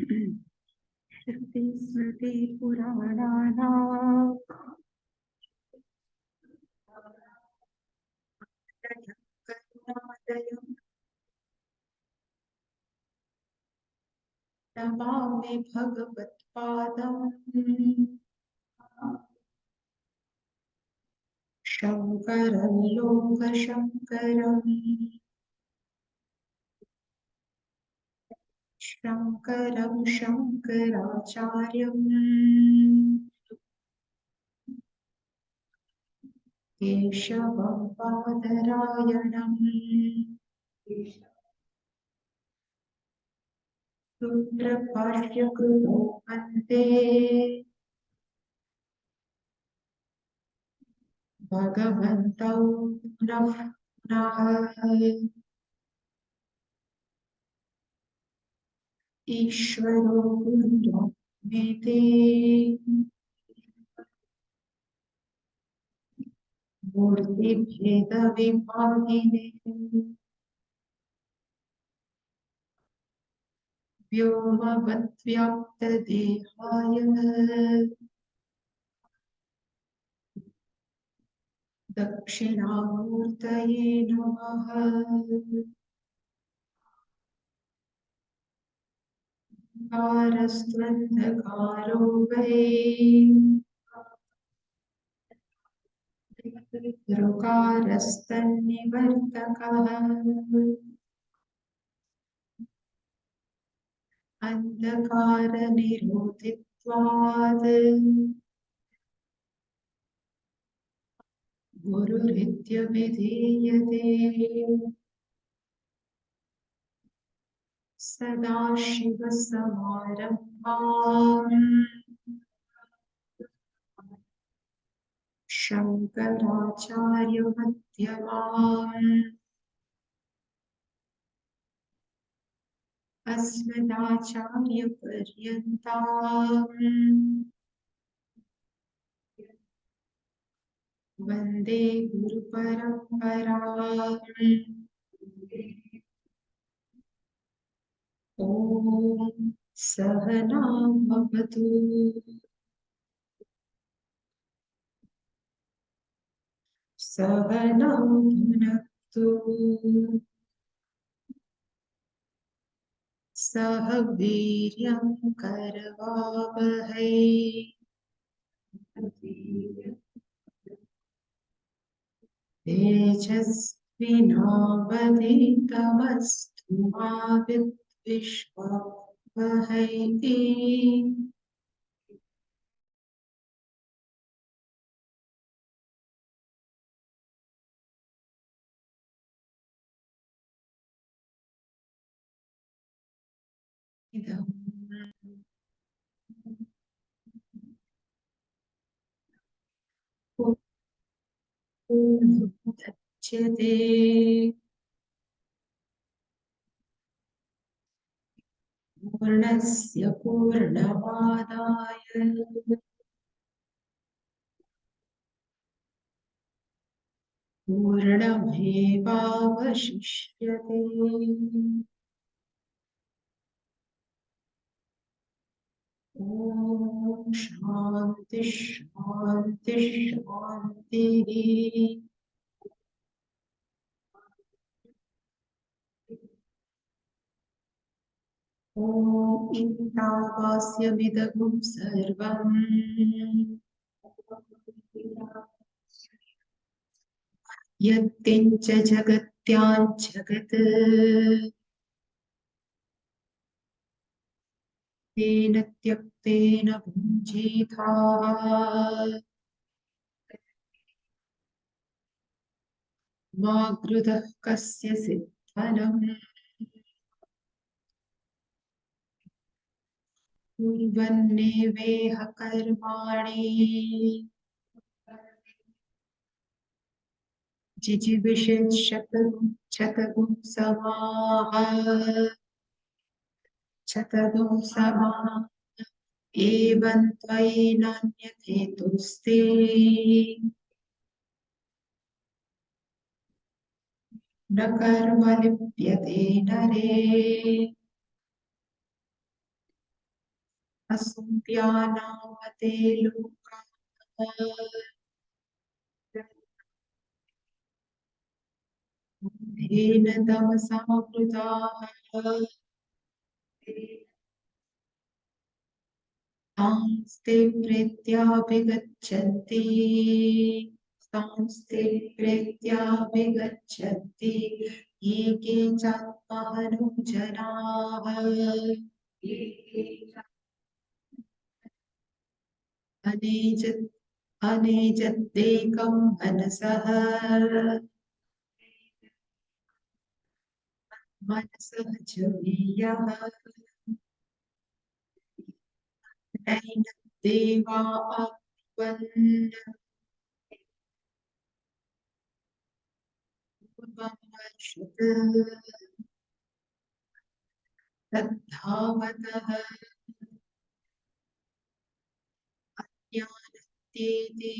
श्रुति स्मृति पुराणानाम् करुणालयं नमामि भगवत्पादम् शङ्करं लोकशङ्करम् शङ्करं शङ्कराचार्यम् केशवं बादरायणम् रुद्रभाष्यकृतो वन्दे भगवन्तौ पुनः पुनः ईश्वरो गुरुर्मेते मूर्तिभेदविभागिने व्योमवद्व्याप्तदेहाय दक्षिणामूर्तये नमः। कारस्त्वन्धकारो वै ऋकारस्तन्निवर्तकः अन्धकारनिरोधित्वात् गुरुरित्यभिधीयते। सदाशिवसमारम्भाम् शङ्कराचार्यमध्यमाम् अस्मदाचार्यपर्यन्ताम् वन्दे गुरुपरम्पराम्। ॐ सहना भवतु सहनौ भुनक्तु सह वीर्यं करवावहै तेजस्विनावधीतमस्तु मा विद्विषावहै। इदं पूर्णमुदच्यते पूर्णस्य पूर्णमादाय पूर्णमेवावशिष्यते। ॐ शान्ति शान्ति शान्तिः। ॐ इन्दावास्यमिदगुं सर्वम् यत्किञ्च जगत्याञ्जगत् तेन त्यक्तेन भुञ्जीथाः मा गृधः कस्य सिद्धनम् कुर्वन्नेवेह कर्माणि जिजीविषेच्छतगुं समाः शतगुं समाः एवं त्वयि नान्यथेतुस्ते न कर्म लिप्यते नरे। असुम्प्यानामते लोकाः येन तमसा वृताः तांस्ते प्रेत्याभिगच्छन्ति संस्ते प्रेत्याभिगच्छन्ति ये केचात्महनो जनाः अनेज अनेजद्देकं मनसः मनसः च येयः नैनं देवा आप्नुवन् पूर्वमर्षत् तद्धावतः ज्ञानत्येति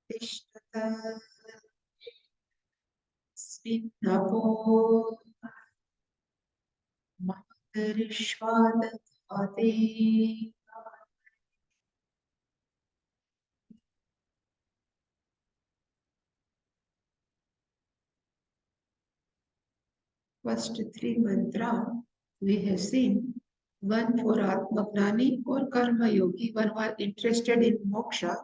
तिष्ठत स्मिन्नपो मातरिश्वा दधाति First three mantra we have seen, one for Atmagnani or Karma Yogi, one who are interested in moksha.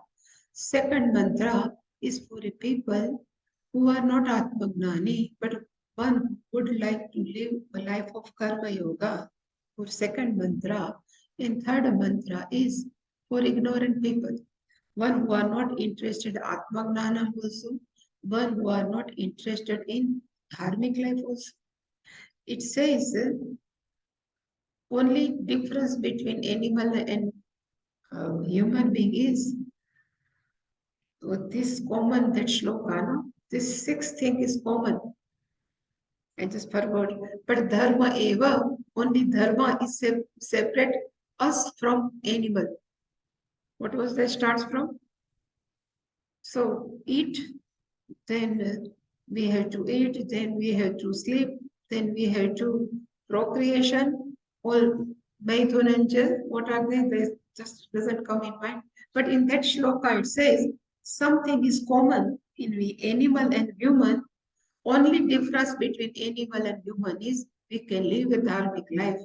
Second mantra is for a people who are not Atmagnani, but one would like to live a life of Karma Yoga. For second mantra, and third mantra is for ignorant people, one who are not interested in Atmagnana also, one who are not interested in dharmic life also. It says only difference between animal and human being is this common, that shloka, no? This sixth thing is common. I just forgot. But dharma eva, only dharma is separate us from animal. What was that starts from? So eat, then we have to eat, then we have to sleep, then we have to procreation, all Maithunanja, what are they? They just doesn't come in mind. But in that shloka it says something is common in the animal and human. Only difference between animal and human is we can live a dharmic life.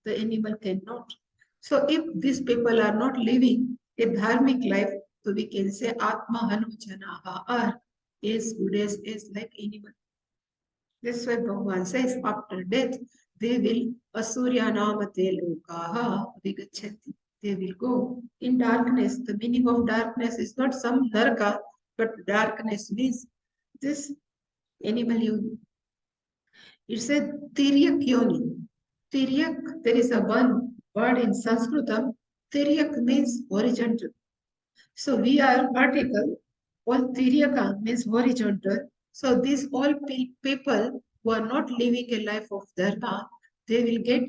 The animal cannot. So if these people are not living a dharmic life, so we can say Atma Hanujanaha are as good as like animal. That's why Bhagavan says after death, they will Asurya Namate Lokaha Vigachanti. They will go in darkness. The meaning of darkness is not some narka, but darkness means this animal you. It's a Tiryak Yoni. Tiryak, there is a one word in Sanskritam. Tiryak means horizontal. So we are vertical. All Tiryaka means horizontal. So these all people who are not living a life of dharma, they will get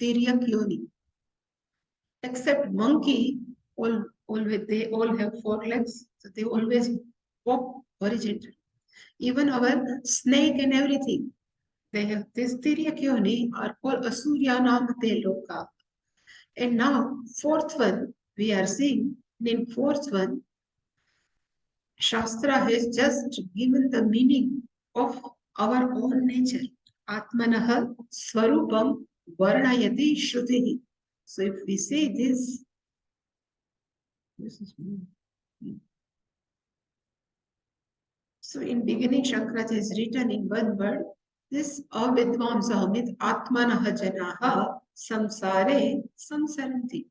Tiryak Yoni. Except monkey, always they all have four legs. So they always walk horizontal. Even our snake and everything, they have this Tiryakyoni are called Asuryanamate Loka. And now, fourth one, we are seeing in fourth one, Shastra has just given the meaning of our own nature. Atmanaha Swarupam Varnayati Shrutihi. So if we say this is so in beginning, Shankaracharya is written in one word, this avidvamsamit atmanaha janaha samsare samsaranti.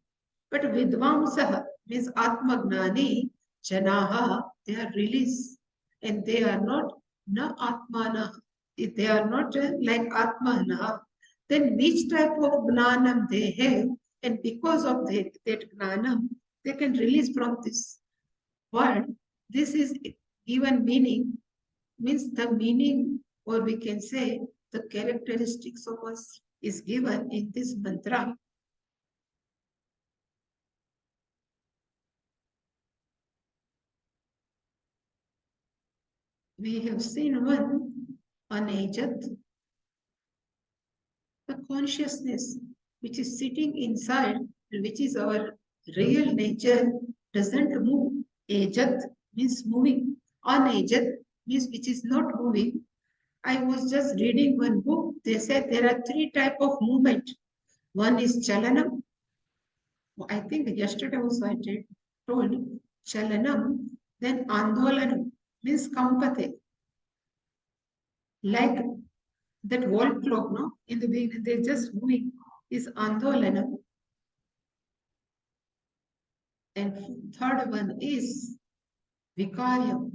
But vidvamsaha means atmagnani janaha, they are released and they are not na atmana. If they are not like atmana, then which type of gnanam they have, and because of that gnanam, they can release from this word. This is given meaning, means the meaning, or we can say the characteristics of us is given in this mantra. We have seen one, anejat, the consciousness. which is sitting inside, which is our real nature, doesn't move. Ajat means moving. Anajat means which is not moving. I was just reading one book. They said there are three types of movement. One is chalanam. I think yesterday also I did told chalanam. Then andolanam means kampate. Like that wall clock, no? In the beginning, they're just moving. Is andolanam. And third one is vikaryam.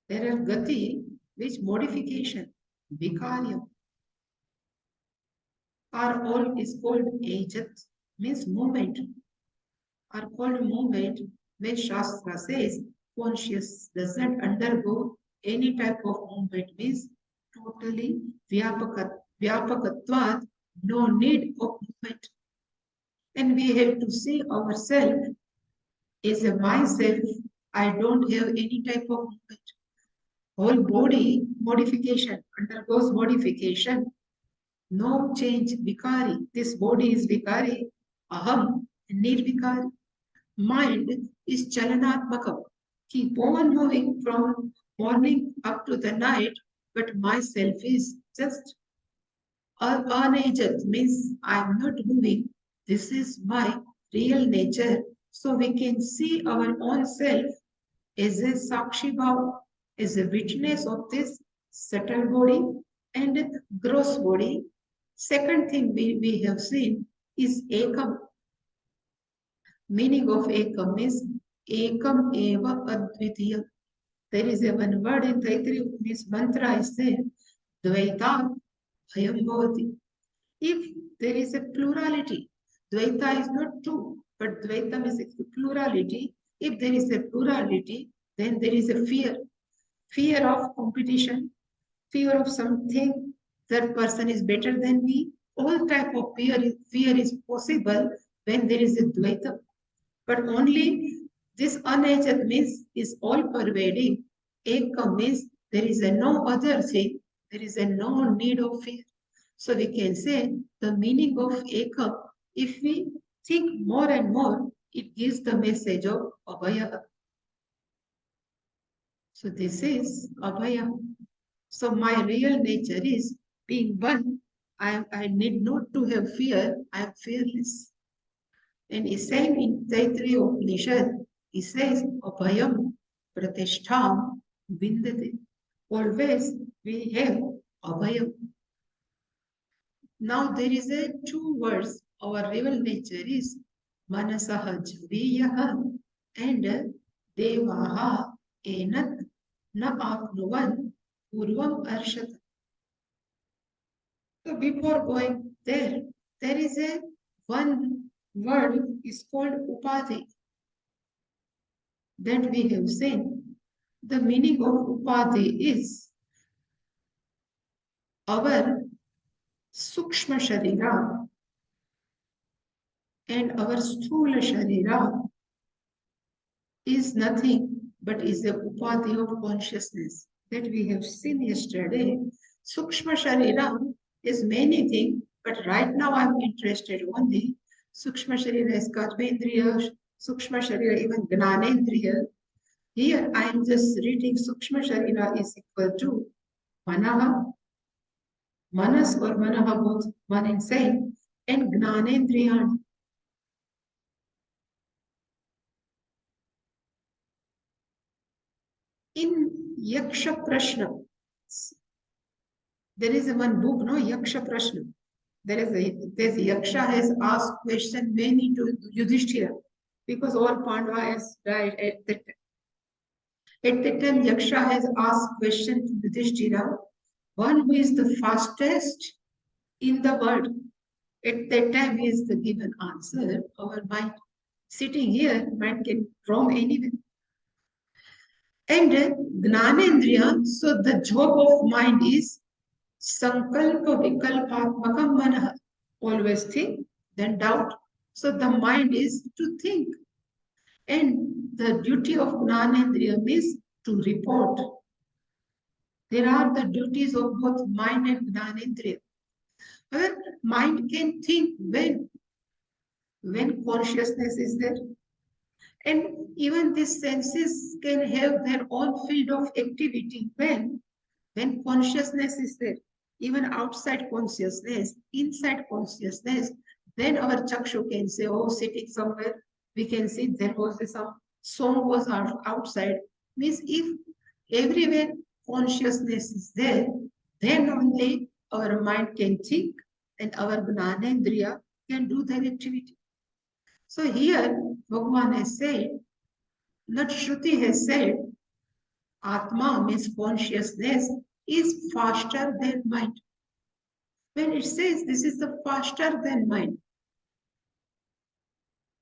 There are gati, which modification. Vikaryam. Are all is called ajat, means movement. Are called movement when Shastra says conscious doesn't undergo any type of movement, means totally vyapakatvat, no need of movement. And we have to see ourselves as a myself. I don't have any type of movement. Whole body modification undergoes modification. No change, vikari. This body is vikari. Aham, nirvikari. Mind is chalanatmakam. Keep on moving from morning up to the night, but myself is just anajat, means I'm not moving. This is my real nature. So we can see our own self as a sakshi bhava, as a witness of this subtle body and gross body. Second thing we have seen is ekam. Meaning of ekam is ekam eva advitiya. There is a one word in Taittiriya, this mantra is there, dvaita bhayam bhavati. If there is a plurality, dvaita is not two, but dvaitam is a plurality. If there is a plurality, then there is a fear. Fear of competition, fear of something, that person is better than me. All type of fear is possible when there is a dvaita. But only this unajat means is all pervading. Ekam means there is a no other thing. There is a no need of fear. So we can say the meaning of ekam, if we think more and more, it gives the message of abhaya. So this is abhaya. So my real nature is being one. I need not to have fear. I am fearless. And is saying in Taittiriya Upanishad, he says, Abhayam Pratishtham Vindate. Always we have Abhayam. Now there is a two words. Our real nature is Manasaha Jviyaha and Devaha Enat Na Apnuvan Purvam Arshat. So before going there, there is a one word is called Upadhi that we have seen. The meaning of Upadhi is our Sukshma Sharira and our Sthula Sharira is nothing but is the Upadhi of consciousness that we have seen yesterday. Sukshma Sharira is many things, but right now I'm interested only. Sukshma Sharira is Karmendriya, Sukshma Sharira, even Gnanendriya. Here I am just reading Sukshma Sharira is equal to Manaha, Manas or Manaha both one and same, and Gnanendriyan. In Yaksha Prashna, there is one book, no, Yaksha Prashna. There's Yaksha has asked question many to Yudhishthira because all Pandavas died at that time. At that time, Yaksha has asked question to Yudhishthira, one who is the fastest in the world. At that time, he is the given answer. Our mind sitting here, mind can roam anywhere. And Gnanendriya, so the job of mind is Sankalpa Vikalpatmakam Manaha. Always think, then doubt. So the mind is to think. And the duty of Gnanendriya is to report. There are the duties of both mind and Gnanendriya. Our mind can think when consciousness is there. And even these senses can have their own field of activity when consciousness is there. Even outside consciousness, inside consciousness, then our chakshu can say, oh, sitting somewhere, we can see there was some song was outside. Means if everywhere consciousness is there, then only our mind can think and our gnanendriya can do their activity. So here, Bhagavan has said, not Shruti has said, Atma means consciousness is faster than mind. When it says this is the faster than mind,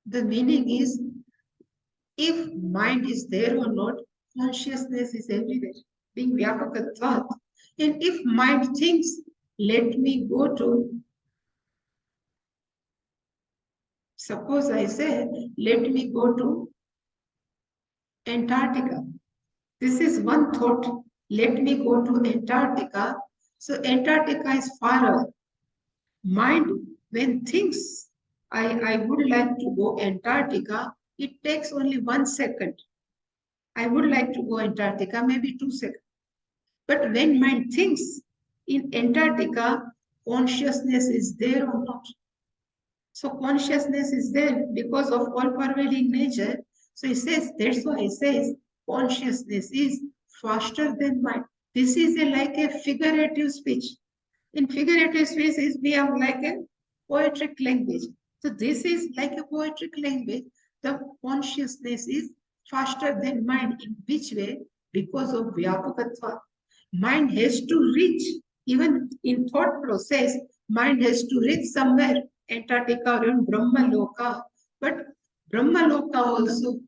the meaning is if mind is there or not, consciousness is everywhere, being vyapakatvat. And if mind thinks, let me go to, suppose I say, let me go to Antarctica. This is one thought. Let me go to Antarctica. So Antarctica is far away. Mind, when thinks, I would like to go Antarctica, it takes only 1 second. I would like to go Antarctica, maybe 2 seconds. But when mind thinks in Antarctica, consciousness is there or not? So consciousness is there because of all-pervading nature. So he says, that's why he says, consciousness is faster than mind. This is like a figurative speech. In figurative speech, we have like a poetic language. So this is like a poetic language. The consciousness is faster than mind. In which way? Because of vyapakatva. Mind has to reach, even in thought process, mind has to reach somewhere, Antarctica or in Brahmaloka. But Brahmaloka also,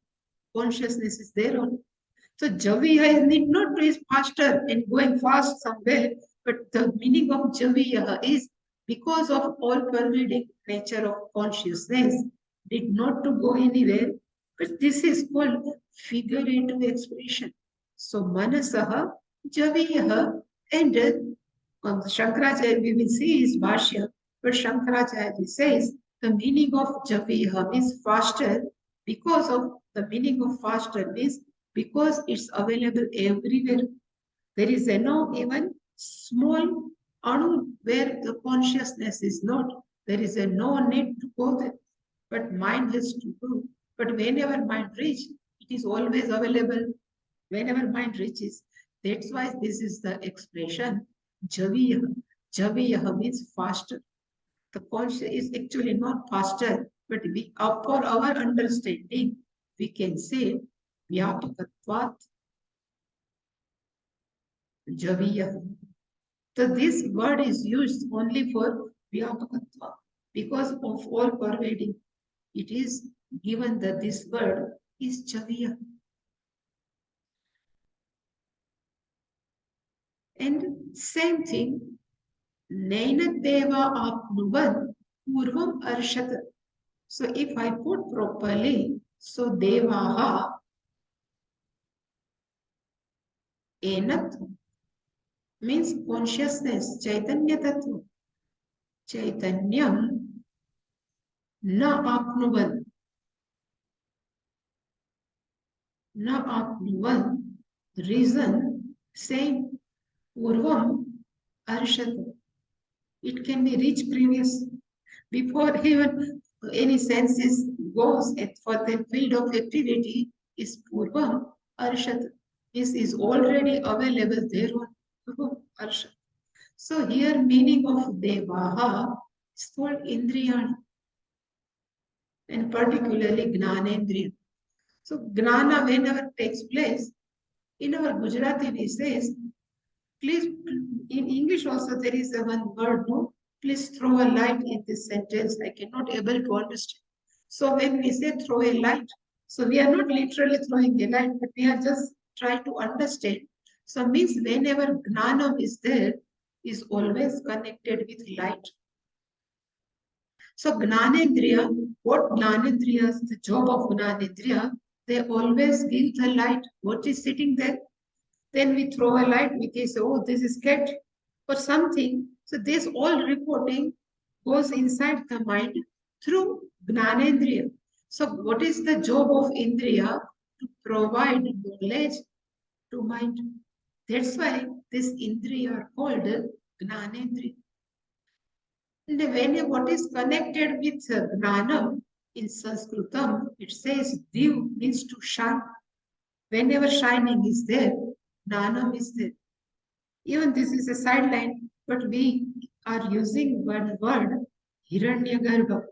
consciousness is there on. So Javiya need not to is faster and going fast somewhere, but the meaning of Javiya is because of all pervading nature of consciousness, did not to go anywhere, but this is called figurative expression. So Manasaha, Javiya, and Shankaracharya, we will see his Bhashya, but Shankaracharya says the meaning of Javiya means faster because of the meaning of faster means because it's available everywhere. There is no even small anu where the consciousness is not. There is no need to go there, but mind has to go. But whenever mind reaches, it is always available. Whenever mind reaches, that's why this is the expression javiya. Javiya means faster. The conscious is actually not faster, but we, for our understanding, we can say vyapakatvat javiya. So this word is used only for vyapakatva because of all pervading. It is given that this word is javiya. And same thing, Naina Deva Apnuvan Purvam Arshat. So if I put properly, so Devaha Enat means consciousness, Chaitanya Tattva. Chaitanyam na apnuvan. Na apnuvan. Reason, same, Purvam Arshat. It can be reached previous. Before even any senses goes for the field of activity is Purvam Arshat. This is already available there on Purvam Arshat. So here meaning of Devaha is called Indriyani and particularly Gnanendriya. So Gnana whenever takes place, in our Gujarati we says, please, in English also there is a one word, no? Please throw a light in this sentence. I cannot able to understand. So when we say throw a light, so we are not literally throwing a light, but we are just trying to understand. So means whenever Gnanam is there, is always connected with light. So Gnanendriya, what Gnanendriya is the job of Gnanendriya, they always give the light. What is sitting there? Then we throw a light, we can say, oh, this is cat or something. So this all reporting goes inside the mind through Gnanendriya. So what is the job of Indriya? To provide knowledge to mind. That's why this Indriya are called Gnanendriya. And when what is connected with Gnanam in Sanskritam, it says Div means to shine. Whenever shining is there, Gnanam is there. Even this is a sideline, but we are using one word, Hiranyagarbha.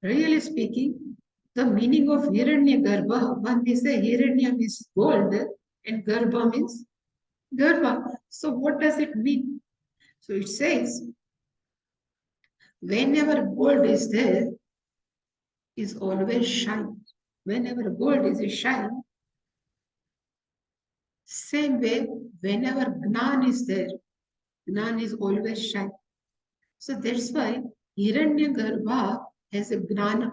Really speaking, the meaning of Hiranyagarbha, when we say Hiranya means gold and Garbha means Garbha. So what does it mean? So it says, whenever gold is there, is always shine. Whenever gold is a shine, same way, whenever Gnan is there, Gnan is always shine. So that's why Hiranyagarbha has a Gnana.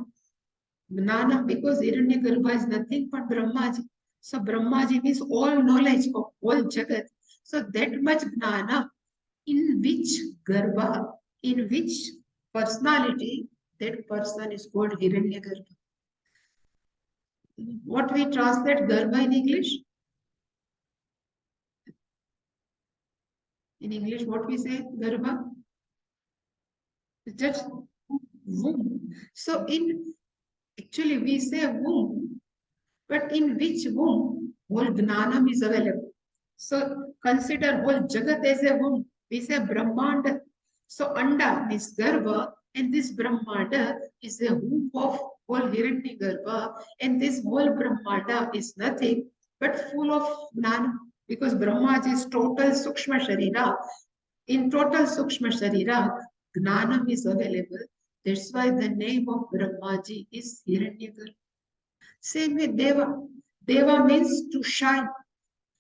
Gnana, because Hiranyagarbha is nothing but Brahmaji. So Brahmaji means all knowledge of all Jagat. So that much Gnana, in which Garbha, in which personality, that person is called Hiranyagarbha. What we translate Garbha in English? In English, what we say, Garbha? Just womb. So actually we say womb, but in which womb whole Gnanam is available. So consider whole Jagat as a womb. We say Brahmanda. So Anda means Garbha, and this Brahmanda is the womb of whole Hiranyagarbha, and this whole Brahmanda is nothing but full of Gnana, because Brahmaji is total Sukshma Sharira. In total Sukshma Sharira, Gnanam is available. That's why the name of Brahmaji is Hiranyagarbha. Same with Deva. Deva means to shine.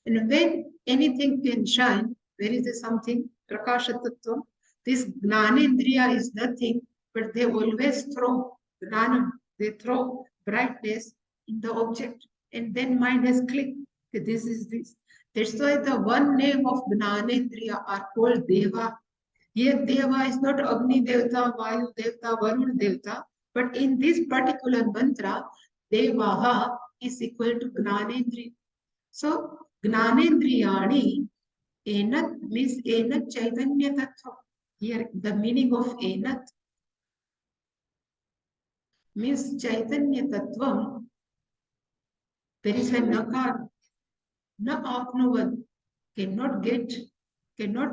And when anything can shine, there is a something, Prakasha Tattva. This Gnanendriya is nothing, but they always throw Gnanam. They throw brightness in the object. And then mind has clicked. This is this. That's why the one name of Gnanendriya are called Deva. Here Deva is not Agni Devta, Vayu Devta, Varun Devta, but in this particular mantra, Devaha is equal to Gnanendriya. So Gnanendriyani, Enat means Enat Chaitanya Tattva. Here the meaning of Enat means Chaitanya Tattvam. There is a Nakar, Na Apnuvan, cannot get it, cannot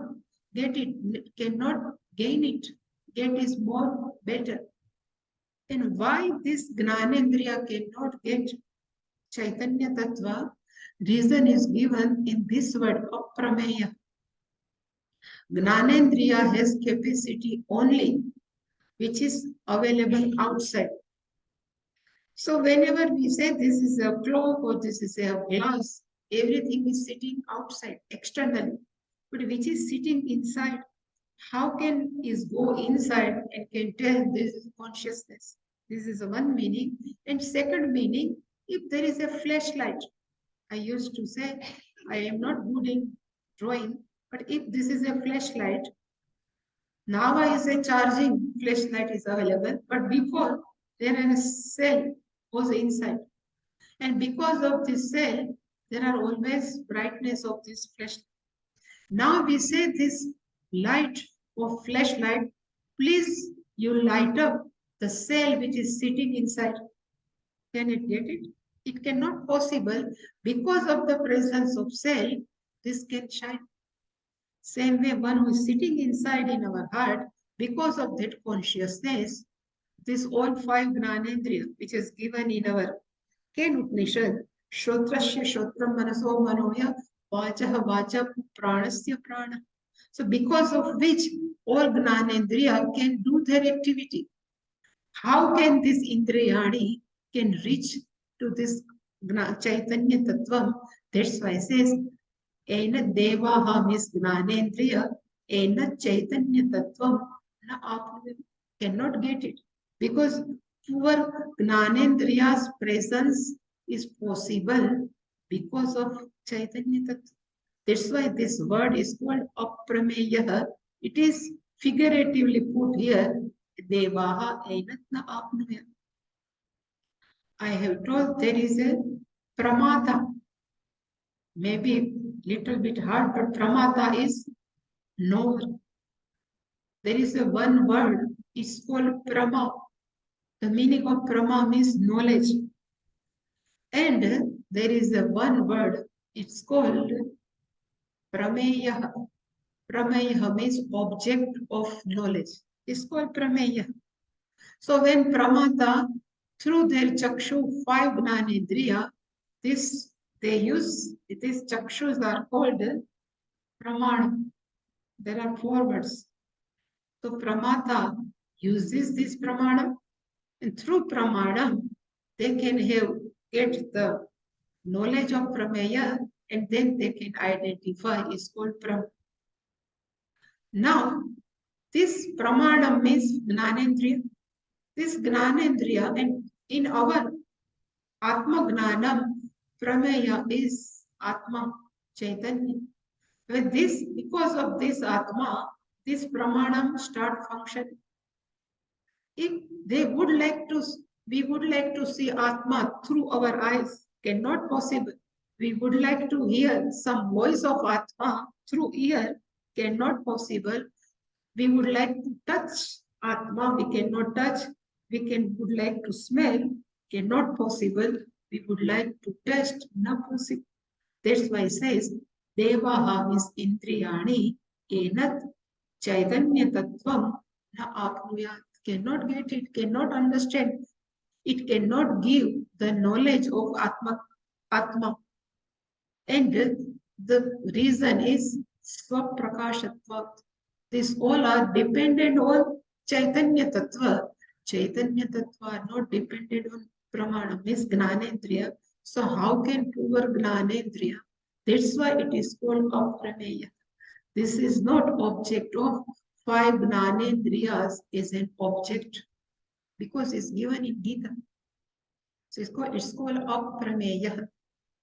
gain it. Get is more better. Then why this Gnanendriya cannot get Chaitanya Tattva? Reason is given in this word Aprameya. Gnanendriya has capacity only which is available outside. So whenever we say this is a clock or this is a glass, everything is sitting outside, externally. But which is sitting inside, how can is go inside and can tell this is consciousness? This is one meaning. And second meaning, if there is a flashlight, I used to say, I am not good in drawing, but if this is a flashlight, now I say charging flashlight is available, but before there is a cell was inside. And because of this cell, there are always brightness of this flashlight. Now we say this light of flashlight, please you light up the cell which is sitting inside. Can it get it? It cannot possible because of the presence of cell, this can shine. Same way, one who is sitting inside in our heart, because of that consciousness, this all five Gnanendriya, which is given in our Ken Upanishad, Shrotrasya Shrotram Manaso Manoya, Vachaha Vacha Pranasya Prana. So because of which all Gnanendriya can do their activity. How can this Indriyani can reach to this Chaitanya Tattvam? That's why it says, Ena Devaha means Gnanendriya, Ena Chaitanya Tattvam na Apnavim. Cannot get it. Because poor Gnanendriya's presence is possible because of Chaitanya Tattva. That's why this word is called aprameya. It is figuratively put here, devaha enatna apnuya. I have told there is a pramata, maybe little bit hard, but pramata is knower. There is a one word, it's called prama. The meaning of prama means knowledge. And there is a one word, it's called prameya. Prameya means object of knowledge. It's called prameya. So when pramata, through their chakshu, 5 gnanendriya, this they use, these chakshus are called pramana. There are 4 words. So pramata uses this pramana, and through pramana, they can get the knowledge of prameya, and then they can identify is called pram. Now, this pramana means gnanendriya. This gnanendriya, and in our Atma Gnanam, Prameya is Atma Chaitanya. With this, because of this Atma, this Pramanam start function. If they would like to, we would like to see Atma through our eyes, cannot possible. We would like to hear some voice of Atma through ear, cannot possible. We would like to touch Atma, we cannot touch. Would like to smell, cannot possible. We would like to taste, not possible. That's why it says, Devaha is Indriyani, Enat Chaitanya Tattvam na apnuyat. Cannot get it, cannot understand. It cannot give the knowledge of Atma. And the reason is Swaprakashatvat. These all are dependent on Chaitanya Tattva. Chaitanya Tattva are not dependent on Pramana, means Gnanendriya. So how can poor Gnanendriya? That's why it is called Aprameya. This is not object of 5 Gnanendriyas is an object because it's given in Gita. So it's called Aprameya.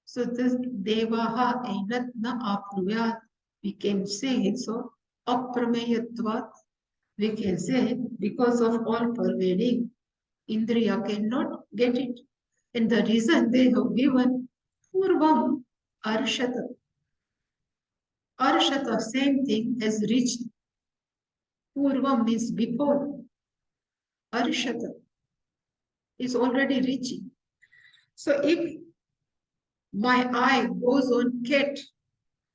So this Devaha Enat Na Apnuyat, we can say it. So Aprameyatvat, we can say because of all pervading, Indriya cannot get it. And the reason they have given Purvam Arshata. Arshata, same thing as reached. Purvam means before. Arshata is already reaching. So if my eye goes on cat,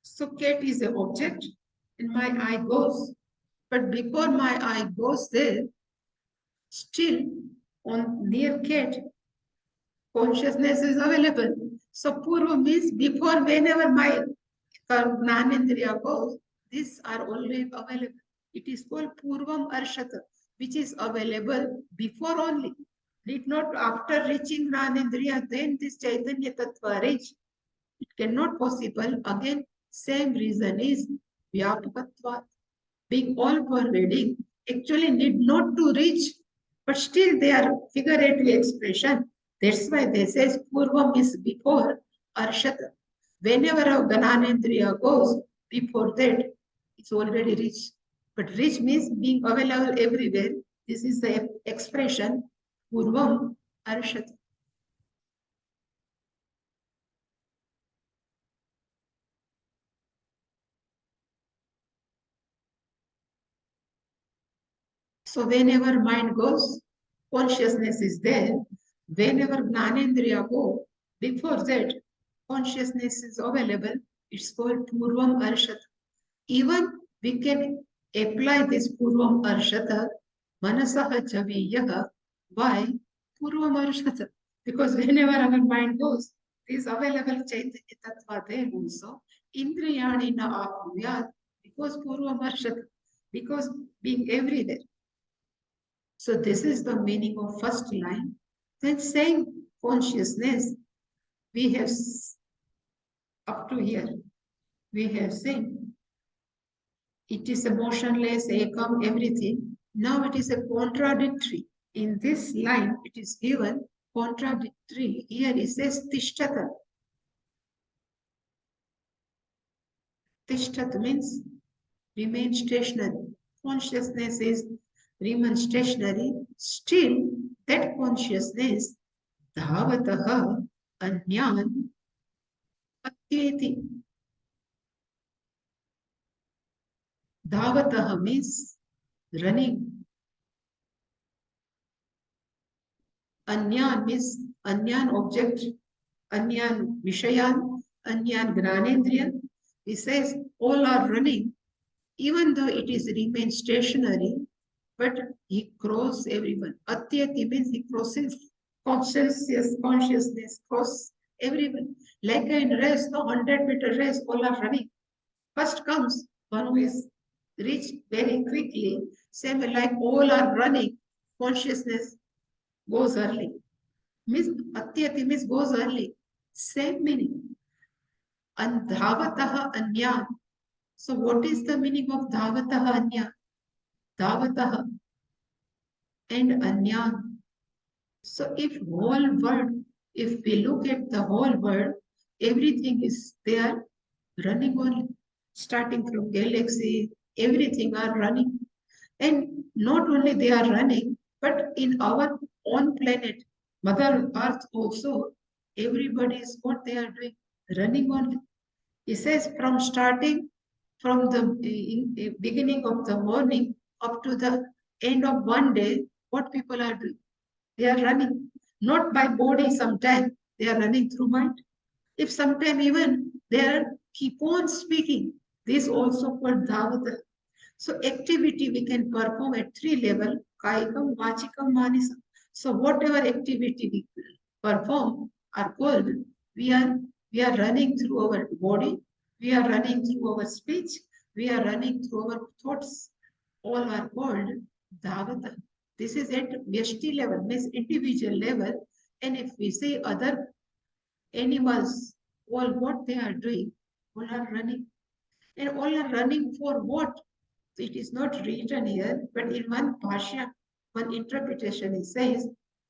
so cat is an object and my eye goes. But before my eye goes there, still on near cat, consciousness is available. So Purva means before, whenever my Gnanendriya goes, these are always available. It is called Purvam Arshata, which is available before only. It not after reaching Gnanendriya, then this Chaitanya Tattva reach. It cannot possible. Again, same reason is Vyapakatva, being all pervading, actually need not to reach, but still they are figurative expression. That's why they say Purvam is before Arshata. Whenever a Gananendriya goes, before that, it's already rich. But rich means being available everywhere. This is the expression Purvam Arshata. So whenever mind goes, consciousness is there. Whenever Gnanendriya go, before that, consciousness is available. It's called Purvam Arshata. Even we can apply this Purvam Arshata, Manasaha Chaviyaha, by Purvam Arshata. Because whenever our mind goes, is available Chaitanya Tattva there also. Indriyani na apnuyat, because Purvam Arshata, because being everywhere. So this is the meaning of first line. Then same consciousness, we have up to here, we have seen it is a motionless, ekam, everything. Now it is a contradictory. In this line, it is given contradictory. Here it says tishtata. Tishtat means remain stationary. Consciousness is remain stationary. Still, that consciousness dhāvatah anyan atyeti. Dhavatah means running. Anyan means anyan object, anyan vishayan, anyan gnanendriyan. He says all are running, even though it is remain stationary, but he crosses everyone. Atyati means he crosses consciousness, cross everyone. Like in race, the 100-meter race, all are running. First comes one who is reached very quickly. Same like all are running. Consciousness goes early. Means atyati means goes early. Same meaning. And dhāvatah anya. So what is the meaning of dhavatah anya? Dhavatah and anya. So if whole world, if we look at the whole world, everything is there running on, starting from galaxy, everything are running. And not only they are running, but in our own planet, Mother Earth also, everybody is what they are doing, running on. He says from starting from the beginning of the morning up to the end of one day, what people are doing? They are running, not by body sometimes, they are running through mind. If sometime even they are keep on speaking, this also called dhavata. So activity we can perform at three level, kaikam, vachikam, manisam. So whatever activity we perform are called, we are we are running through our body, we are running through our speech, we are running through our thoughts. All are called dhavata. This is at vyashti level, means individual level. And if we say other animals, all what they are doing, all are running. And all are running for what? It is not written here, but in one pasha, one interpretation, it says,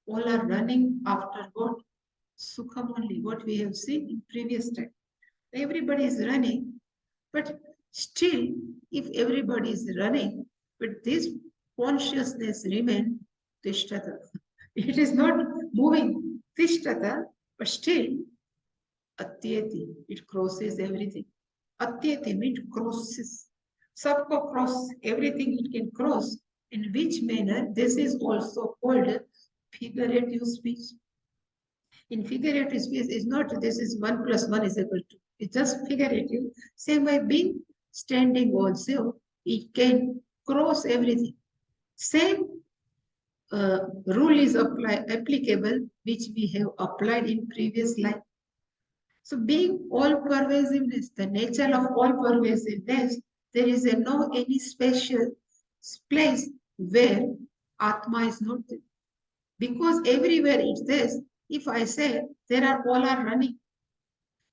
all are running after what? Sukham only, what we have seen in previous time. Everybody is running, but still, if everybody is running, but this consciousness remain tishtata. It is not moving tishtata, but still atyeti, it crosses everything. Atyeti means crosses. Sabko cross, everything it can cross. In which manner this is also called figurative speech. In figurative speech is not this is 1 plus 1 is equal to. It's just figurative. Same way being standing also, it can cross everything. Same rule is applicable which we have applied in previous life. So being all pervasiveness, the nature of all pervasiveness, there is no any special place where Atma is not there. Because everywhere it says, if I say there are all are running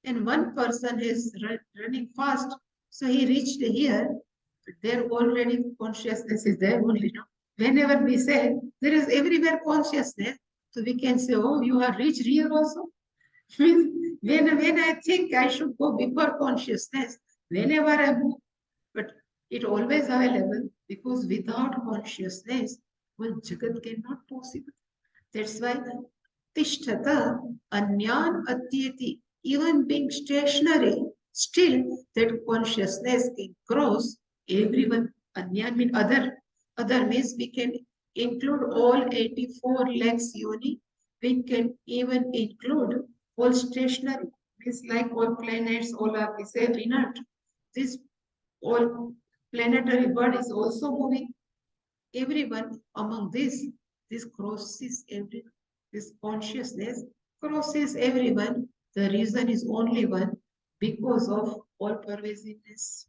and one person is running fast, so he reached here, but there already consciousness is there only. No? Whenever we say there is everywhere consciousness, so we can say, oh, you have reached here also. when I think I should go before consciousness, whenever I move, but it always available because without consciousness, well, Jagat cannot possible. That's why Tishtata Anyan Atyeti, even being stationary, still that consciousness can cross everyone. Anyan means other. Other means we can include all 84 lakhs yoni. We can even include all stationary. Means like all planets, all are we say inert. This all planetary body is also moving. Everyone among this crosses everyone. This consciousness crosses everyone. The reason is only one, because of all pervasiveness.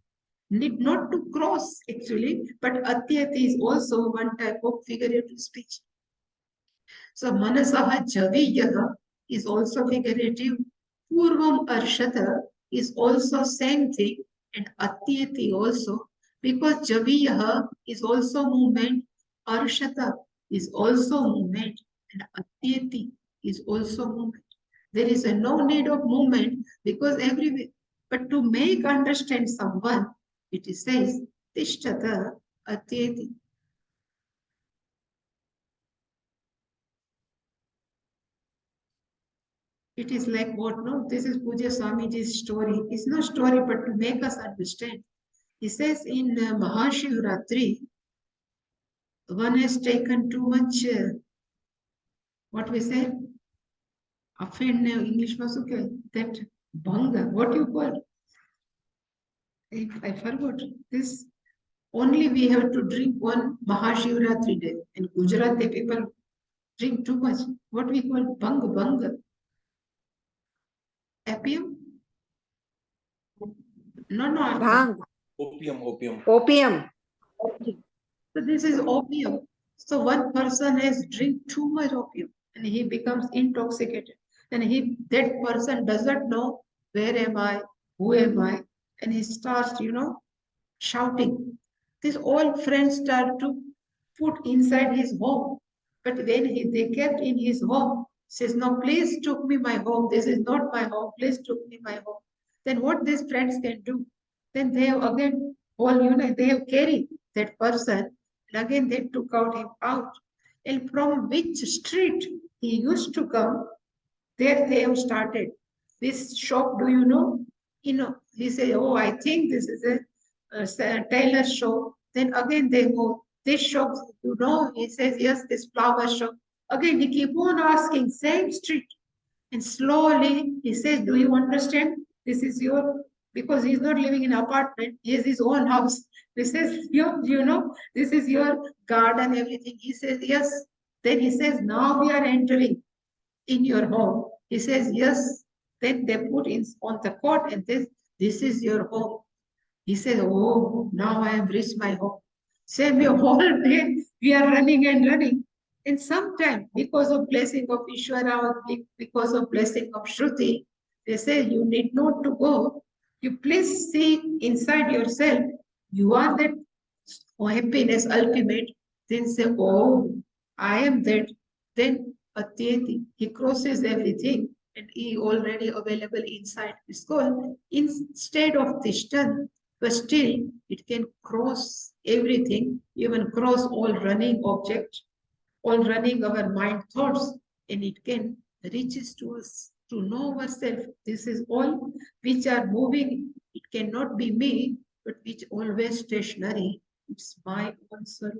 Need not to cross actually, but atyati is also one type of figurative speech. So manasaha javiyaha is also figurative. Purvam arshata is also same thing, and atyati also, because javiyaha is also movement, arshata is also movement, and atyati is also movement. There is no need of movement because everywhere. But to make understand someone, it says, Tishtata Atyeti. It is like what? No, this is Puja Swamiji's story. It's not story, but to make us understand. He says in Mahashivratri, one has taken too much, what we say, offend English was okay, that banga, what you call? I forgot this. Only we have to drink one Mahashivratri day. In Gujarat, the people drink too much. What we call banga. Opium? No, alcohol. Bhang. Opium. Opium. So this is opium. So one person has drink too much opium and he becomes intoxicated. And that person doesn't know where am I, who am I, and he starts, shouting. These all friends start to put inside his home. But when they kept in his home, says, no, please took me my home. This is not my home. Please took me my home. Then what these friends can do? Then they have again they have carried that person and again they took out him out. And from which street he used to come, there they have started. This shop, do you know? He said, oh, I think this is a tailor shop. Then again they go, this shop, he says, yes, this flower shop. Again, he keep on asking, same street. And slowly he says, do you understand? This is your, because he's not living in an apartment, he has his own house. He says, this is your garden, everything. He says, yes. Then he says, now we are entering in your home. He says, yes. Then they put in on the court and this is your home. He said, oh, now I have reached my home. Same way, whole day we are running and running. And sometimes, because of blessing of Ishwara or because of blessing of Shruti, they say you need not to go. You please see inside yourself. You are that happiness ultimate. Then say, oh, I am that. Then Atyeti, he crosses everything and he already available inside his goal. Instead of Tishtan, but still it can cross everything, even cross all running objects, all running our mind thoughts, and it can reaches to us to know ourselves. This is all which are moving. It cannot be me, but which always stationary. It's my own soul.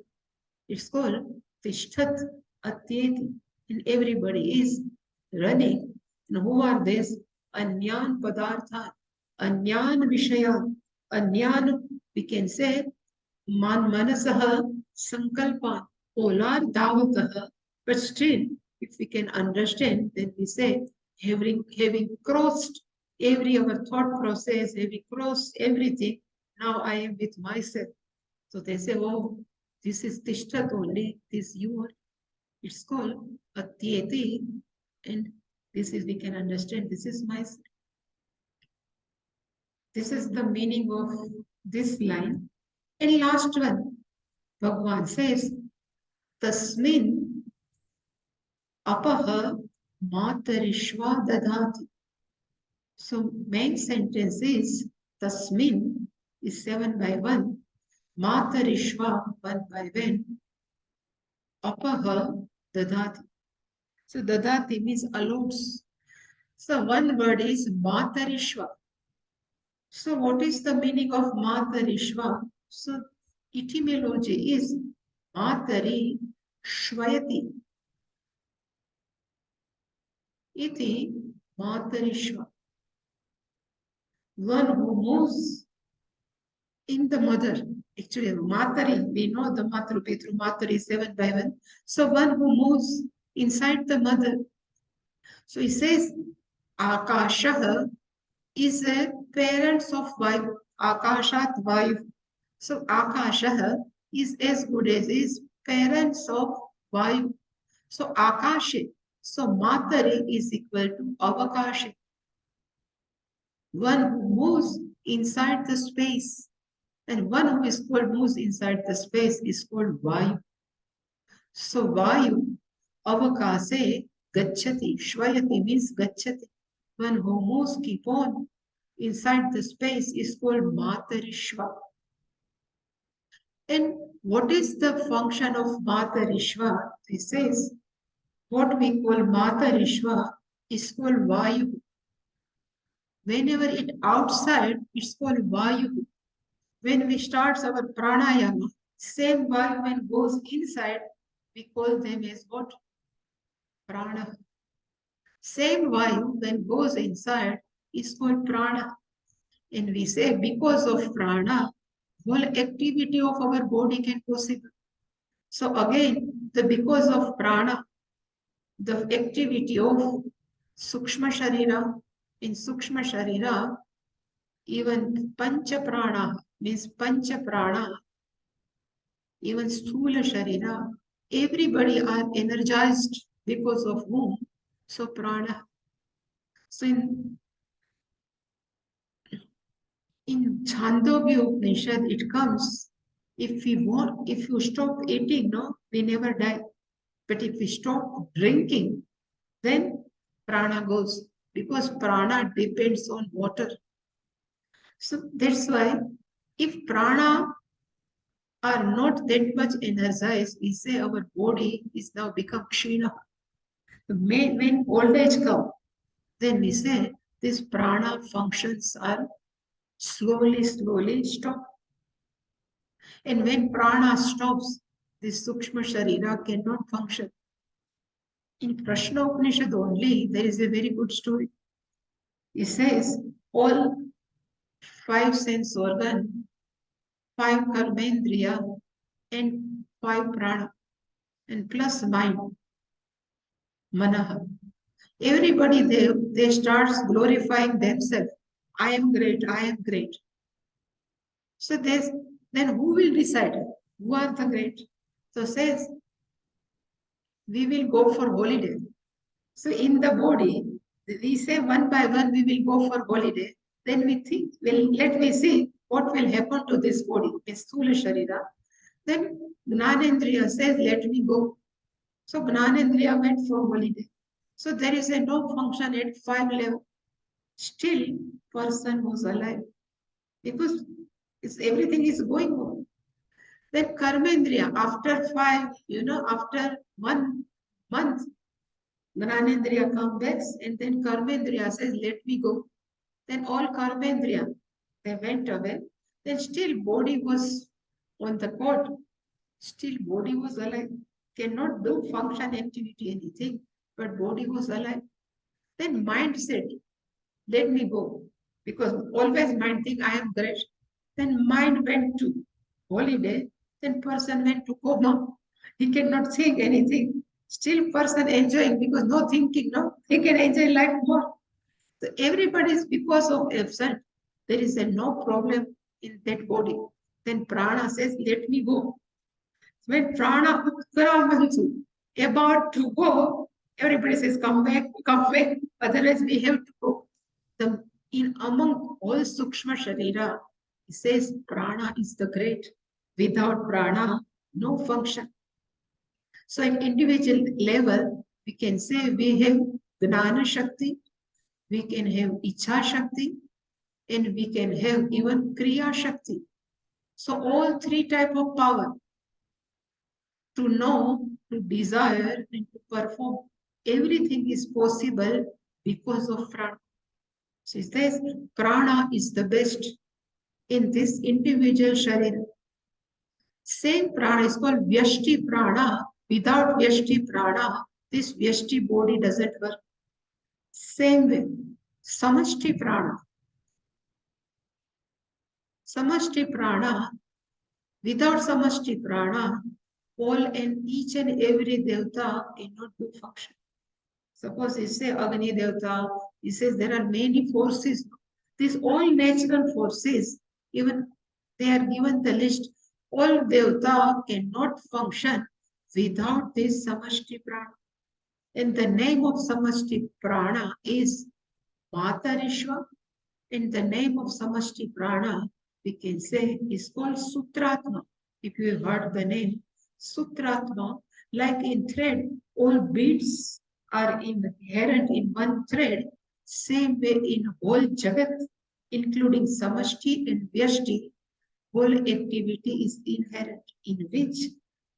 It's called Tishtat Atyeti, and everybody is running. And who are these? Anyan Padartha, Anyan Vishaya, Anyan, we can say, Manasaha Sankalpan, Polar Davataha. But still, if we can understand, then we say, having crossed every our thought process, having crossed everything, now I am with myself. So they say, oh, this is Tishtat only, this you are. It's called Atyeti, and this is, we can understand, this is myself. This is the meaning of this line. And last one, Bhagavan says, Tasmin apaha matarishva dadhati. So main sentence is Tasmin is 7 by 1, matarishva 1 by 1, apaha dadhati. So dadhati means allows. So one word is matarishva. So what is the meaning of matarishva? So etymology is matari shvayati. Iti matarishva. One who moves in the mother. Actually, matari, we know the matru pitru matari 7 by 1. So one who moves inside the mother. So he says, Akashaha is a parents of Vayu. Akashat Vayu. So Akashaha is as good as is parents of Vayu. So Akashe. So Matari is equal to Avakashe. One who moves inside the space. And one who is called moves inside the space is called Vayu. So Vayu, Avakase, Gachati. Shvayati means Gachati. One who moves, keep on. inside the space is called Matarishva. And what is the function of Matarishva? He says, what we call Matarishva is called Vayu. Whenever it outside, it's called Vayu. When we start our pranayama, same Vayu when goes inside, we call them as what? Prana. Same Vayu when goes inside is called prana. And we say because of prana, whole activity of our body can possible. So again, the because of prana, the activity of Sukshma Sharira, in Sukshma Sharira, even Pancha Prana means Pancha Prana, even Sthula Sharira, everybody are energized because of whom? So Prana. So in Chandogya Upanishad, it comes, if you stop eating, no, we never die. But if we stop drinking, then prana goes, because prana depends on water. So that's why if prana are not that much energized, we say our body is now become kshina. When old age comes, then we say these prana functions are slowly stop. And when prana stops, this Sukshma Sharira cannot function. In Prashna Upanishad only, there is a very good story. It says all five sense organ, five karmendriya, and five prana, and plus mind, manaha. Everybody they starts glorifying themselves. I am great, I am great. So then who will decide who are the great? So says we will go for holiday. So in the body, we say one by one we will go for holiday. Then we think, well, let me see what will happen to this body, this Sthula Sharira. Then Gnanendriya says, let me go. So Gnanendriya went for holiday. So there is a no function at 5 level. Still, person was alive because everything is going on. Then Karmendriya, after 5, after 1 month, Gnanendriya comes back and then Karmendriya says, let me go. Then all Karmendriya, they went away. Then still body was on the court. Still body was alive. Cannot do function, activity, anything. But body was alive. Then mind said, let me go. Because always mind think I am great. Then mind went to holiday. Then person went to coma. He cannot think anything. Still person enjoying because no thinking, no? He can enjoy life more. So everybody is because of absent. There is a no problem in that body. Then prana says, let me go. When prana Uttaramantu about to go, everybody says, come back, otherwise we have to go. In among all Sukshma Sharira, it says prana is the great. Without prana, no function. So at individual level, we can say we have Gnana Shakti, we can have Icha Shakti, and we can have even Kriya Shakti. So all three type of power, to know, to desire, and to perform, everything is possible because of prana. So it says prana is the best in this individual sharira. Same prana is called Vyashti prana. Without Vyashti prana, this Vyashti body doesn't work. Same way, Samashti prana. Samashti prana, without Samashti prana, all and each and every devata cannot do function. Suppose you say Agni Devata, he says there are many forces. These all natural forces, even they are given the list, all Devata cannot function without this Samashti Prana. And the name of Samashti Prana is Matarishva. And the name of Samashti Prana, we can say, is called Sutratma. If you have heard the name Sutratma, like in thread, all beads are inherent in one thread, same way in whole Jagat, including samashti and vyashti, whole activity is inherent, in which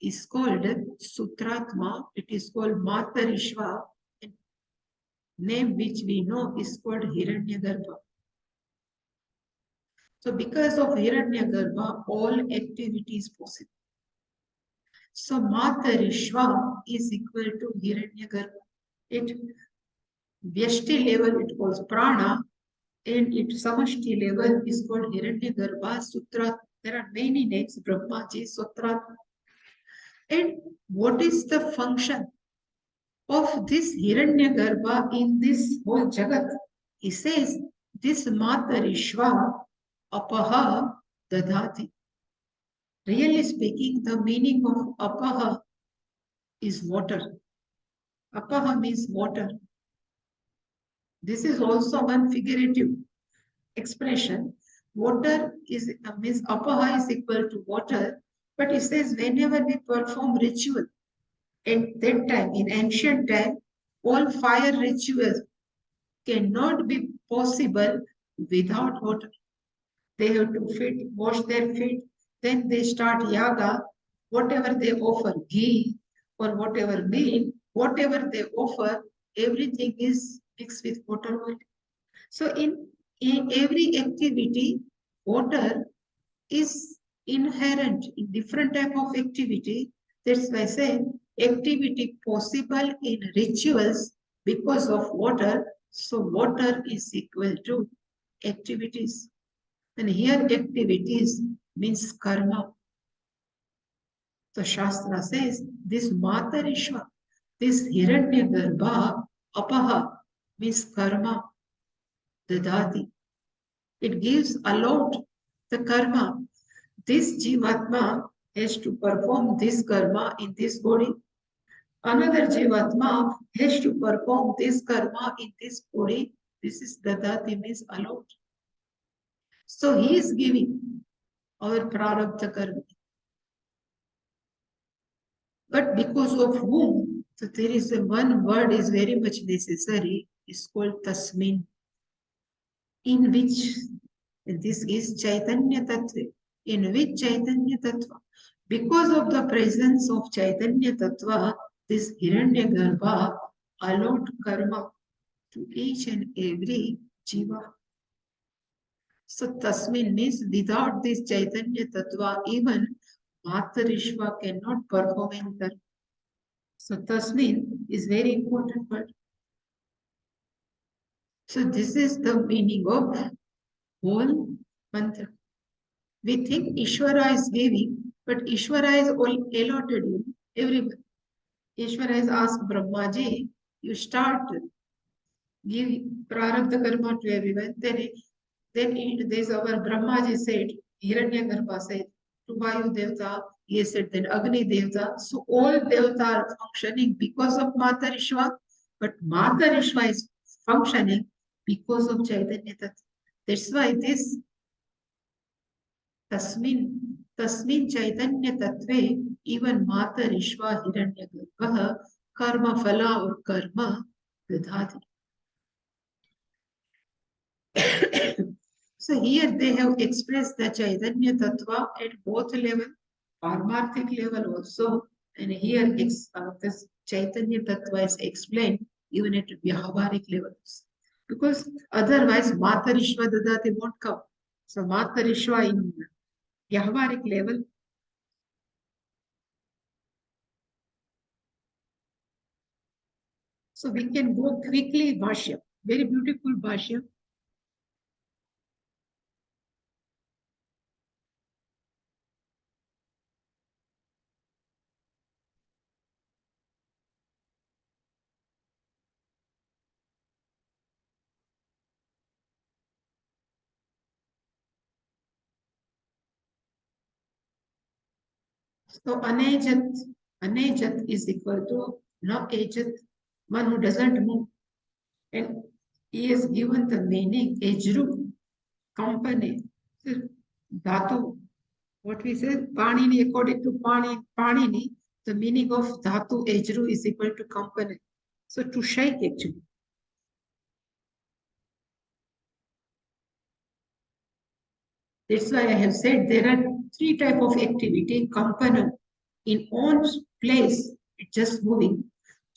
is called Sutratma, it is called Matarishva, and name which we know is called Hiranyagarbha. So because of Hiranyagarbha, all activity is possible. So Matarishva is equal to Hiranyagarbha. At Vyashti level it calls Prana, and at Samashti level is called Hiranyagarbha, Sutra. There are many names, Brahmaji, Sutra. And what is the function of this Hiranyagarbha in this whole Jagat? He says, this Matarishva apaha dadhati. Really speaking, the meaning of apaha is water. Apaha means water. This is also one figurative expression. Water is means apaha is equal to water, but it says whenever we perform ritual, at that time, in ancient time, all fire rituals cannot be possible without water. They have to wash their feet, then they start yaga, whatever they offer, ghee or whatever meal, whatever they offer, everything is mixed with water. So in every activity, water is inherent in different type of activity. That's why I say activity possible in rituals because of water. So water is equal to activities. And here activities means karma. So Shastra says this Matarishva, this Hiranyagarbha, apaha means karma, dadati. It gives allowed the karma. This Jivatma has to perform this karma in this body. Another Jivatma has to perform this karma in this body. This is dadati means allowed. So he is giving our prarabdha karma. But because of whom? So there is one word is very much necessary. It's called tasmin. In which this is Chaitanya Tattva. In which Chaitanya Tattva? Because of the presence of Chaitanya Tattva, this Hiranyagarbha allowed karma to each and every jiva. So tasmin means without this Chaitanya Tattva, even Matarishva cannot perform in karma. So tasmin is very important word. So this is the meaning of whole mantra. We think Ishvara is giving, but Ishvara is all allotted you everyone. Ishvara has asked Brahmaji, you start giving prarabdha karma to everyone. Then there's our Brahmaji said, Hiranyagarbha said, to Vayu Devta, he said, then Agni Devta. So all Devta are functioning because of Matarishva, but Matarishva is functioning because of Chaitanya Tattva. That's why this Tasmin Chaitanya Tattve, even Matarishva Hiranyagarbha, karma phala or karma dadhati. So here they have expressed the Chaitanya Tattva at both level, Parmarthic level also, and here this Chaitanya Tattva is explained even at Vyahavarik levels. Because otherwise Matarishva Dadati won't come. So Matarishva in Vyahavarik level. So we can go quickly Bhashya. Very beautiful Bhashya. So anejat is equal to no ejat, one who doesn't move. And he is given the meaning ejru, company. So, dhatu, what we say, Panini, according to Panini, the meaning of dhatu ejru is equal to company. So to shake actually. That's why I have said there are three type of activity. Kampanam, in on place, it's just moving.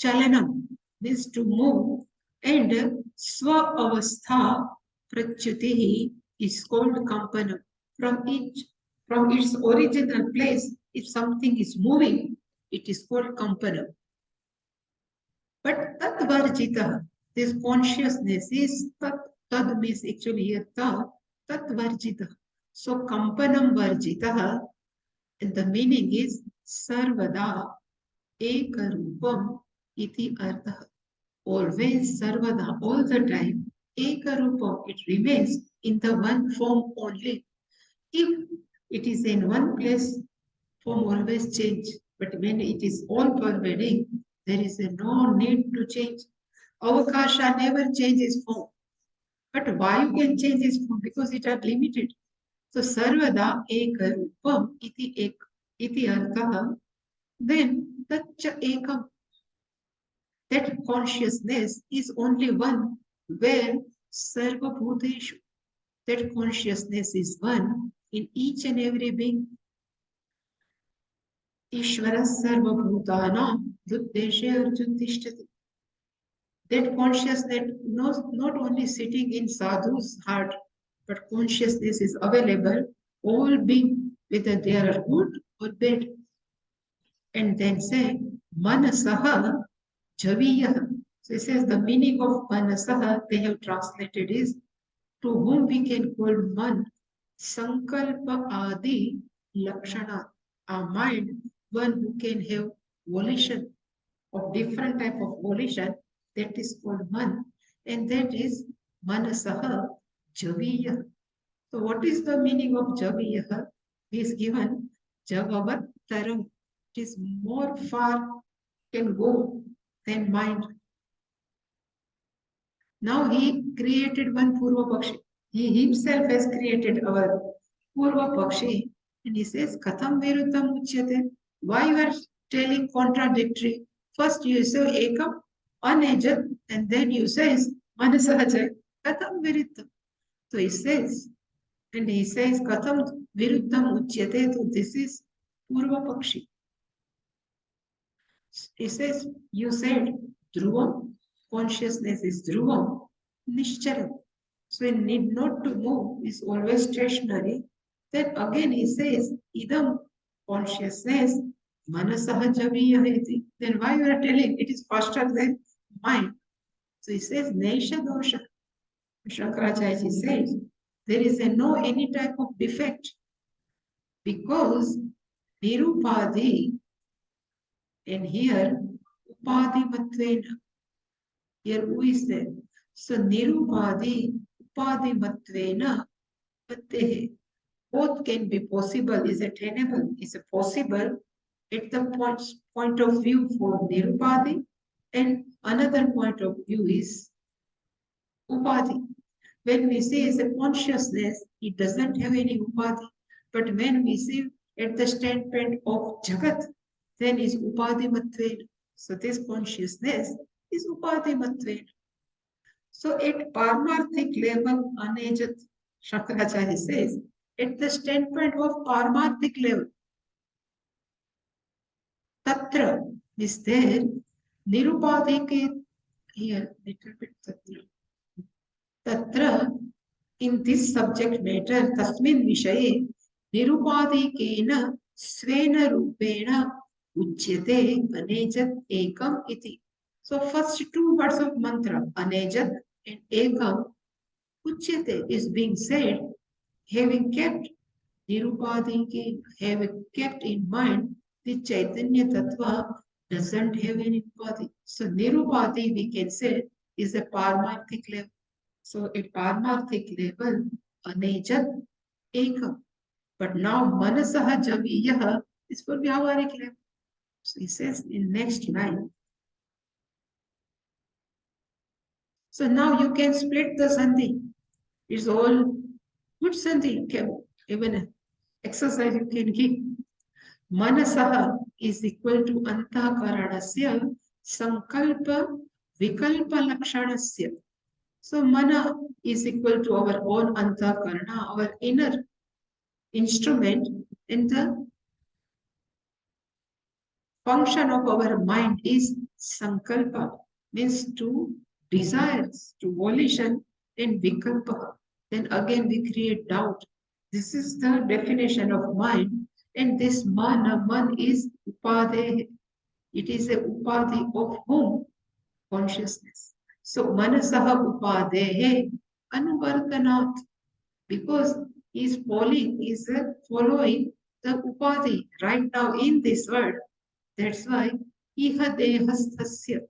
Chalanam means to move. And swa avastha prachuti is called kampanam. From its original place, if something is moving, it is called kampanam. But tat varjita, this consciousness is tad means actually here tat varjita. So kampanam varjita, and the meaning is sarvada ekarupam iti artha. Always sarvada, all the time, ekarupam, it remains in the one form only. If it is in one place, form always change. But when it is all pervading, there is no need to change. Avakasha never changes form. But Vayu can change its form because it are limited. So sarvada ekarupam iti artha. Then tacha ekam, that consciousness is only one where sarva bhuteshu, that consciousness is one in each and every being. Ishvara sarva bhutanam dhuddeshe arjun tishtati. That consciousness not only sitting in sadhu's heart, but consciousness is available all being, whether they are good or bad. And then say manasaha javiyah. So it says the meaning of manasaha they have translated is to whom we can call man sankalpa adi lakshana. Our mind, one who can have volition of different type of volition, that is called man, and that is manasaha javiyah. So what is the meaning of javiyah? Is given javavat taram. It is more far can go than mind. Now he created one Purva Pakshi. He himself has created our Purva Pakshi. And he says, Katham Viruddham Uchyate. Why you are telling contradictory? First you say Ekam, Anejat, and then you says Manasahaja. Katham Viruddham. So he says, Katham Viruddham Uchyate. So this is Purva Pakshi. He says, you said Dhruvam, consciousness is Dhruvam, Nishcharam. So it need not to move, is always stationary. Then again he says, Idam, consciousness, Manasahajaviyahiti. Then why you are telling it is faster than mind? So he says, Naisha dosha. Shankaracharya says, there is no any type of defect because Nirupadi, and here Upadi Matvena. Here who is there? So Nirupadi, Upadi Matvena, Patehe. Both can be possible, is attainable, is possible at the point of view for Nirupadi, and another point of view is Upadi. When we say as a consciousness, it doesn't have any Upadi. But when we see at the standpoint of Jagat, then is Upadi Matvena. So this consciousness is Upadi Matvena. So at Parmarthic level, Anejat, Shankaracharya says, at the standpoint of Parmarthic level, Tatra is there, Nirupadike, here, little bit Tatra. Tatra, in this subject matter, Tasmin Vishaye, Nirupadikena Svena Rupena Uchyate Anejat Ekam Iti. So first two words of mantra, Anejat and Ekam, Uchyate is being said, having kept Nirupadiki, having kept in mind the Chaitanya Tattva doesn't have any Upadi. So Nirupadi we can say is a Parmarthic level. So at Parmarthic level, Anejat Ekam. But now Manasaha Javiyaha is for Vyavharik level. So he says in next line. So now you can split the Sandhi. It's all good Sandhi. Even exercise you can give. Manasaha is equal to Antakaranasya Sankalpa Vikalpa Lakshanasya. So mana is equal to our own Antakarana, our inner instrument in the function of our mind is sankalpa, means to desires, to volition, and vikalpa. Then again we create doubt. This is the definition of mind, and this man is upade. It is a upadi of whom? Consciousness. So manasaha upadehe anuvartanat, because he is following the upadi right now in this world. That's why iha dehastasya.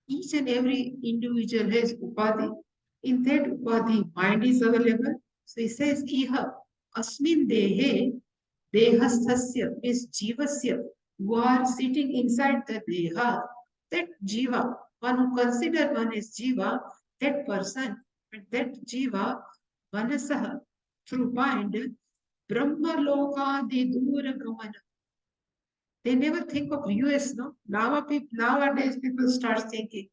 Each and every individual has upadhi. In that upadhi, mind is available. So he says iha asmin dehe dehastasya is jivasya, who are sitting inside the deha. That jiva, one who consider one as jiva, that person, that jiva, manasaha, through mind, brahma lokadi dura gamana. They never think of US, no? Nowadays, people start thinking.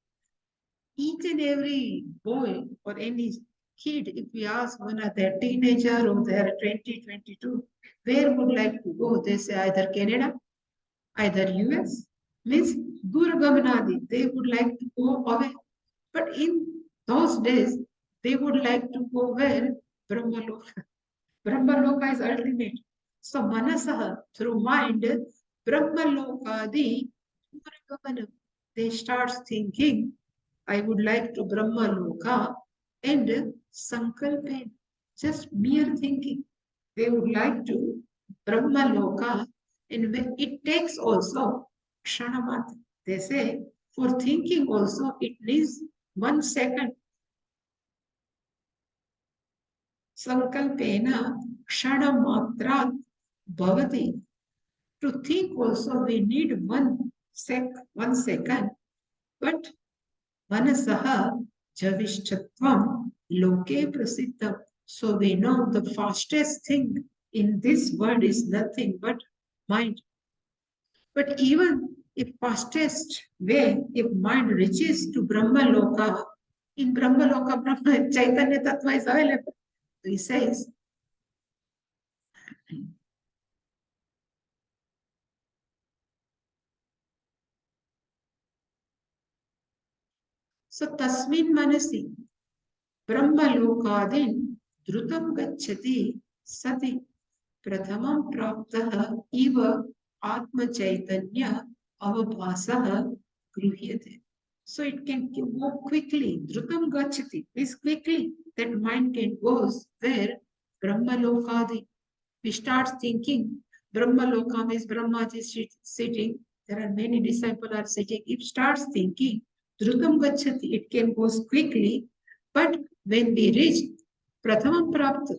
Each and every boy or any kid, if we ask one of their teenager or they're 20, 22, where would like to go? They say either Canada, either US, means Durgamanadi. They would like to go away. But in those days, they would like to go where? Brahmaloka. Brahmaloka is ultimate. So Manasaha, through mind, Brahmalokadi, they start thinking, I would like to Brahmaloka, and Sankalpen, just mere thinking. They would like to Brahmaloka, and it takes also Kshanamatra. They say, for thinking also, it needs 1 second. Sankalpena Kshanamatra Bhavati. To think also we need 1 second, but Manasaha Javishtatvam Loke Prasiddham. So we know the fastest thing in this world is nothing but mind. But even if fastest way, if mind reaches to Brahma Loka, in Brahma Loka, Brahma Chaitanya Tattva is available. He says, so Tasmin Manasi Brahmalokadin Drutam Gachati Sati Prathamam Praptaha Eva Atma Chaitanya Avabhasaha Gruhyate. So it can go quickly. Drutam Gachati is quickly. That mind can go where Brahmalokadi. We start thinking Brahmaloka is Brahmaji is sitting. There are many disciples are sitting. If starts thinking Drutam Gachati, it can go quickly. But when we reach Prathamam Prapta,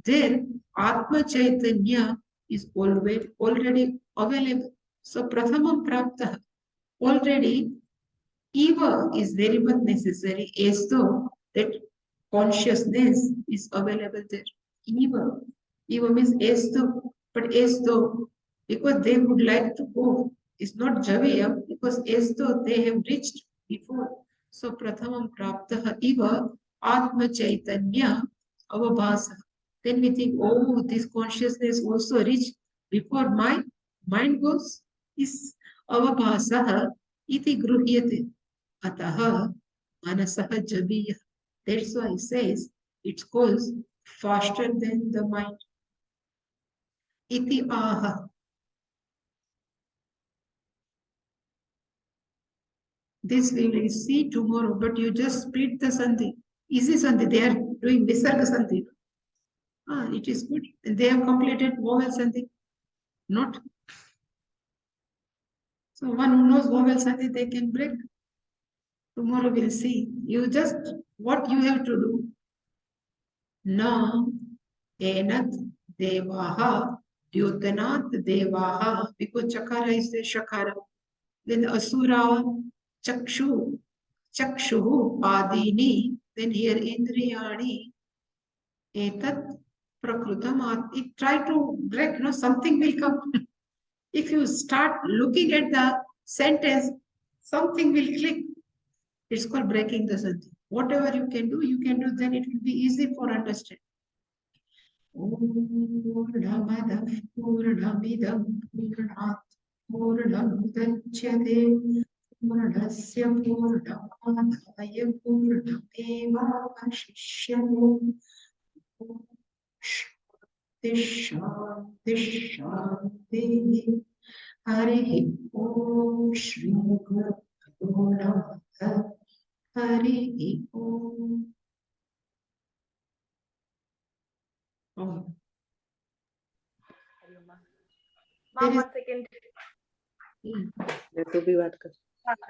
there Atma Chaitanya is already available. So Prathamam Prapta, already Eva is very much necessary as though that consciousness is available there. Eva. Eva means as though, but as though, because they would like to go. It's not Javya, because as though they have reached before. So Prathamam Praptaha Eva Atma Chaitanya Avabhasa. Then we think, oh, this consciousness also reached before my mind goes. Is Avabhasaha iti gruhyate. Ataha manasaha jabiya. That's why it says it goes faster than the mind. Iti aha. This we will see tomorrow, but you just split the sandhi. Easy sandhi. They are doing visarga sandhi. It is good. They have completed vowel sandhi. Not. So one who knows vowel sandhi, they can break. Tomorrow we'll see. You just, what you have to do. Na enat devaha dyutanat devaha, because chakara is the shakara. Then asura chakshu chakshu padini, then here indriyani etat prakrutam. It try to break, something will come. If you start looking at the sentence, something will click. It's called breaking the sentence. Whatever you can do, then it will be easy for understanding. पूर्णमदः पूर्णमिदं पूर्णात् पूर्णमुदच्यते पूर्णस्य पूर्णमादाय पूर्णमेवावशिष्यते। शान्ति शान्तिः। हरिः ॐ श्री गुरुभ्यो नमः। हरिः ॐ। Ma'am, 1 second.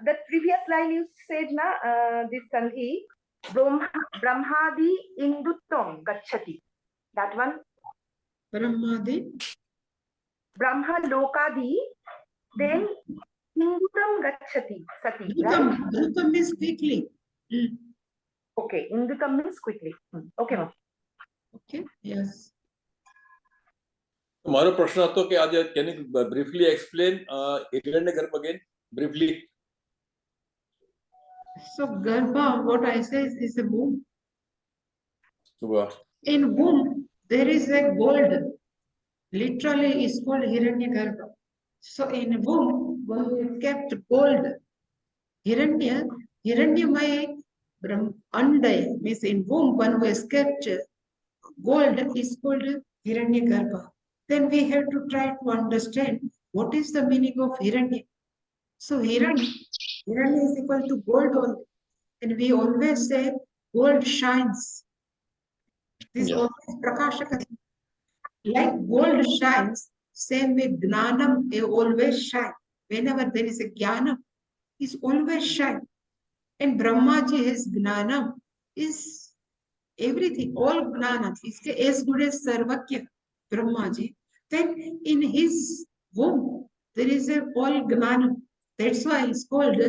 The previous line you said, na, this Sandhi, Brahmadi Induttam Gachati. That one. Brahmadi. Brahma Lokadi, then Induttam Gachati. Sati. Induttam means quickly. Okay, Induttam means quickly. Okay, ma'am. Okay, yes. मारो प्रश्न હતો કે આજે can you briefly explain Hiranyagarbha again briefly? So Garbha, what I say is a womb. Wow. In womb there is a gold. Literally is called Hiranyagarbha. So in womb one kept gold. Hiranyamaya Andai means in womb one who has kept gold is called Hiranyagarbha. Then we have to try to understand what is the meaning of Hiranya. So Hiranya is equal to gold only. And we always say gold shines. This always prakashaka. Like gold shines, same way Gnanam always shine. Whenever there is a Jnanam, is always shine. And Brahmaji has Gnanam is everything, all Gnanam is as good as Sarvakya Brahmaji. Then in his womb there is a all Gnanam. That's why it's called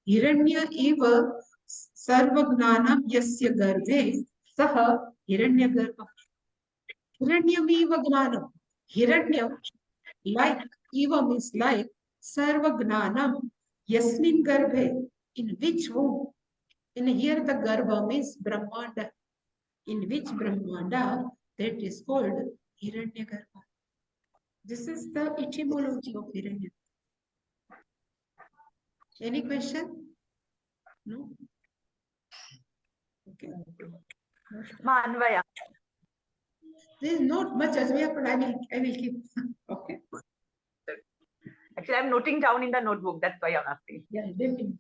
Hiranya eva Sarva Gnanam Yasya Garbhe Saha Hiranya Garbha. Hiranyam eva Gnanam. Hiranyam, like eva means like Sarva Gnanam Yasmin Garbhe, in which womb? In here the Garbha means Brahmanda. In which Brahmanda, that is called Hiranyagarbha. This is the etymology of Hiranya. Any question? No? Okay. Manvaya. There is not much Ajmiya, but I will keep. Okay. Actually, I'm noting down in the notebook. That's why I'm asking. Yeah, definitely.